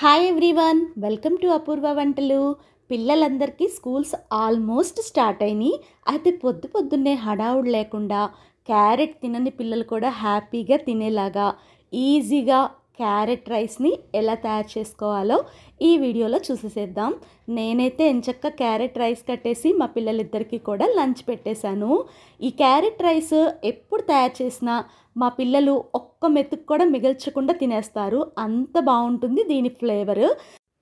Hi everyone, welcome to అపూర్వ వంటలు. పిల్లలందరికీ schools almost start అయినాయి. అయితే పొద్దున్నే హడావుడి లేకుండా క్యారెట్ తినని పిల్లలు కూడా హ్యాపీగా తినేలాగా ఈజీగా క్యారెట్ రైస్ని ఎలా తయారు చేసుకోవాలో ఈ వీడియోలో చూసేసేద్దాం. నేనైతే ఎంచక్కా క్యారెట్ రైస్ కట్టేసి మా పిల్లలిద్దరికీ కూడా లంచ్ పెట్టేశాను. ఈ క్యారెట్ రైస్ ఎప్పుడు తయారు చేసినా మా పిల్లలు ఒక్క మెతుకు కూడా మిగల్చకుండా తినేస్తారు. అంత బాగుంటుంది దీని ఫ్లేవర్.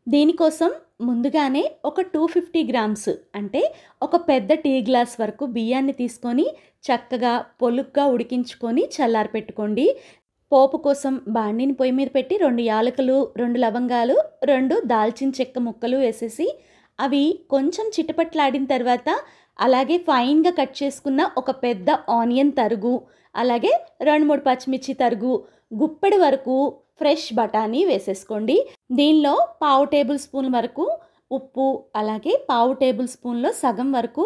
దీనికోసం ముందుగానే ఒక 250 గ్రామ్స్ అంటే ఒక పెద్ద టీ గ్లాస్ వరకు బియ్యాన్ని తీసుకొని చక్కగా పొలుగ్గా ఉడికించుకొని చల్లారి పెట్టుకోండి. పోపు కోసం బాండిని పొయ్యి మీద పెట్టి 2 యాలకులు, 2 లవంగాలు, 2 దాల్చిన చెక్క ముక్కలు వేసేసి అవి కొంచెం చిటపట్లాడిన తర్వాత అలాగే ఫైన్గా కట్ చేసుకున్న ఒక పెద్ద ఆనియన్ తరుగు, అలాగే 2-3 పచ్చిమిర్చి తరుగు, గుప్పెడు వరకు ఫ్రెష్ బఠానీ వేసేసుకోండి. దీనిలో 1/2 టేబుల్ స్పూన్ వరకు ఉప్పు, అలాగే 1/2 టేబుల్ స్పూన్లో సగం వరకు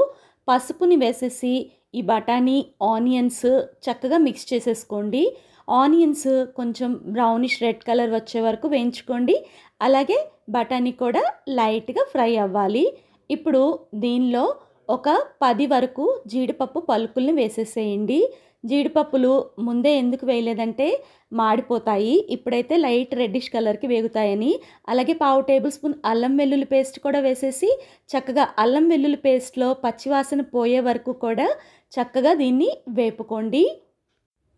పసుపుని వేసేసి ఈ బఠానీ ఆనియన్స్ చక్కగా మిక్స్ చేసేసుకోండి. ఆనియన్స్ కొంచెం బ్రౌనిష్ రెడ్ కలర్ వచ్చే వరకు వేయించుకోండి. అలాగే బఠానీ కూడా లైట్గా ఫ్రై అవ్వాలి. ఇప్పుడు దీనిలో ఒక 10 వరకు జీడిపప్పు పలుకుల్ని వేసేసేయండి. జీడిపప్పులు ముందే ఎందుకు వేయలేదంటే మాడిపోతాయి, ఇప్పుడైతే లైట్ రెడ్డిష్ కలర్కి వేగుతాయని. అలాగే 1/2 టేబుల్ స్పూన్ అల్లం వెల్లుల్లి పేస్ట్ కూడా వేసేసి చక్కగా అల్లం వెల్లుల్లి పేస్ట్లో పచ్చివాసన పోయే వరకు కూడా చక్కగా దీన్ని వేపుకోండి.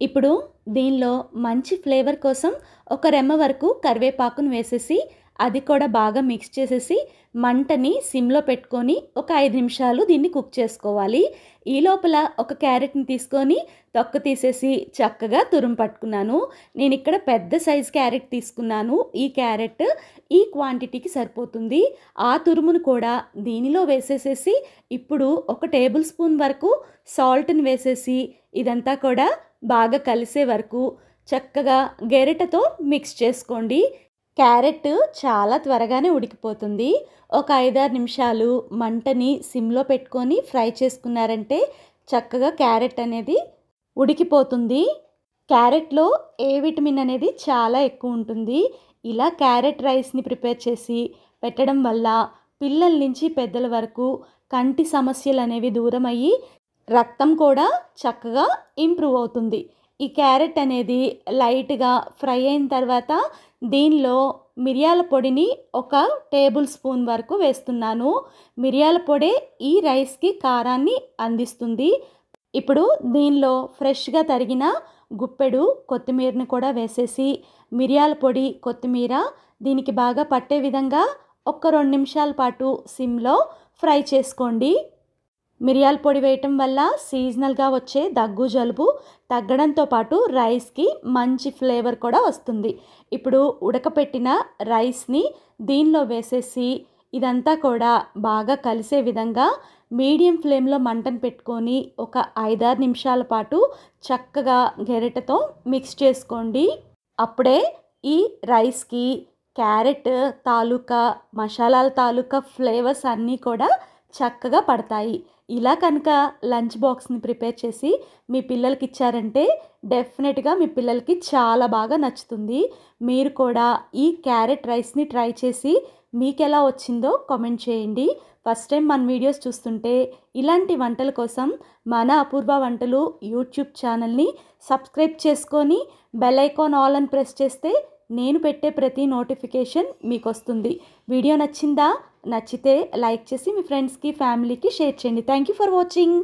ఇప్పుడు దీనిలో మంచి ఫ్లేవర్ కోసం ఒక రెమ్మ వరకు కరివేపాకును వేసేసి అది కూడా బాగా మిక్స్ చేసేసి మంటని సిమ్లో పెట్టుకొని ఒక 5 నిమిషాలు దీన్ని కుక్ చేసుకోవాలి. ఈ లోపల ఒక క్యారెట్ని తీసుకొని తొక్క తీసేసి చక్కగా తురుము పట్టుకున్నాను. నేను ఇక్కడ పెద్ద సైజ్ క్యారెట్ తీసుకున్నాను. ఈ క్యారెట్ ఈ క్వాంటిటీకి సరిపోతుంది. ఆ తురుమును కూడా దీనిలో వేసేసేసి ఇప్పుడు ఒక టేబుల్ స్పూన్ వరకు సాల్ట్ని వేసేసి ఇదంతా కూడా బాగా కలిసే వరకు చక్కగా గెరిటతో మిక్స్ చేసుకోండి. క్యారెట్ చాలా త్వరగానే ఉడికిపోతుంది. ఒక 5-6 నిమిషాలు మంటని సిమ్లో పెట్టుకొని ఫ్రై చేసుకున్నారంటే చక్కగా క్యారెట్ అనేది ఉడికిపోతుంది. క్యారెట్లో ఏ విటమిన్ అనేది చాలా ఎక్కువ ఉంటుంది. ఇలా క్యారెట్ రైస్ని ప్రిపేర్ చేసి పెట్టడం వల్ల పిల్లల నుంచి పెద్దల వరకు కంటి సమస్యలు అనేవి దూరం అయ్యి రక్తం కూడా చక్కగా ఇంప్రూవ్ అవుతుంది. ఈ క్యారెట్ అనేది లైట్గా ఫ్రై అయిన తర్వాత దీనిలో మిరియాల పొడిని ఒక టేబుల్ స్పూన్ వరకు వేస్తున్నాను. మిరియాల పొడి ఈ రైస్కి కారాన్ని అందిస్తుంది. ఇప్పుడు దీనిలో ఫ్రెష్గా తరిగిన గుప్పెడు కొత్తిమీరని కూడా వేసేసి మిరియాల పొడి, కొత్తిమీర దీనికి బాగా పట్టే విధంగా ఒక 2 నిమిషాల పాటు సిమ్లో ఫ్రై చేసుకోండి. మిరియాల పొడి వేయటం వల్ల సీజనల్గా వచ్చే దగ్గు, జలుబు తగ్గడంతో పాటు రైస్కి మంచి ఫ్లేవర్ కూడా వస్తుంది. ఇప్పుడు ఉడకపెట్టిన రైస్ని దీనిలో వేసేసి ఇదంతా కూడా బాగా కలిసే విధంగా మీడియం ఫ్లేమ్లో మంటను పెట్టుకొని ఒక 5-6 నిమిషాల పాటు చక్కగా గెరిటతో మిక్స్ చేసుకోండి. అప్పుడే ఈ రైస్కి క్యారెట్ తాలూకా మసాలాల తాలూకా ఫ్లేవర్స్ అన్నీ కూడా చక్కగా పడతాయి. ఇలా కనుక లంచ్ బాక్స్ని ప్రిపేర్ చేసి మీ పిల్లలకి ఇచ్చారంటే డెఫినెట్గా మీ పిల్లలకి చాలా బాగా నచ్చుతుంది. మీరు కూడా ఈ క్యారెట్ రైస్ని ట్రై చేసి మీకు ఎలా వచ్చిందో కామెంట్ చేయండి. ఫస్ట్ టైం మన వీడియోస్ చూస్తుంటే ఇలాంటి వంటల కోసం మన అపూర్వ వంటలు యూట్యూబ్ ఛానల్ని సబ్స్క్రైబ్ చేసుకొని బెల్ ఐకాన్ ఆల్ అని ప్రెస్ చేస్తే నేను పెట్టే ప్రతి నోటిఫికేషన్ మీకు వస్తుంది. వీడియో నచ్చిందా? నచ్చితే లైక్ చేసి మీ ఫ్రెండ్స్కి, ఫ్యామిలీకి షేర్ చేయండి. Thank you for watching.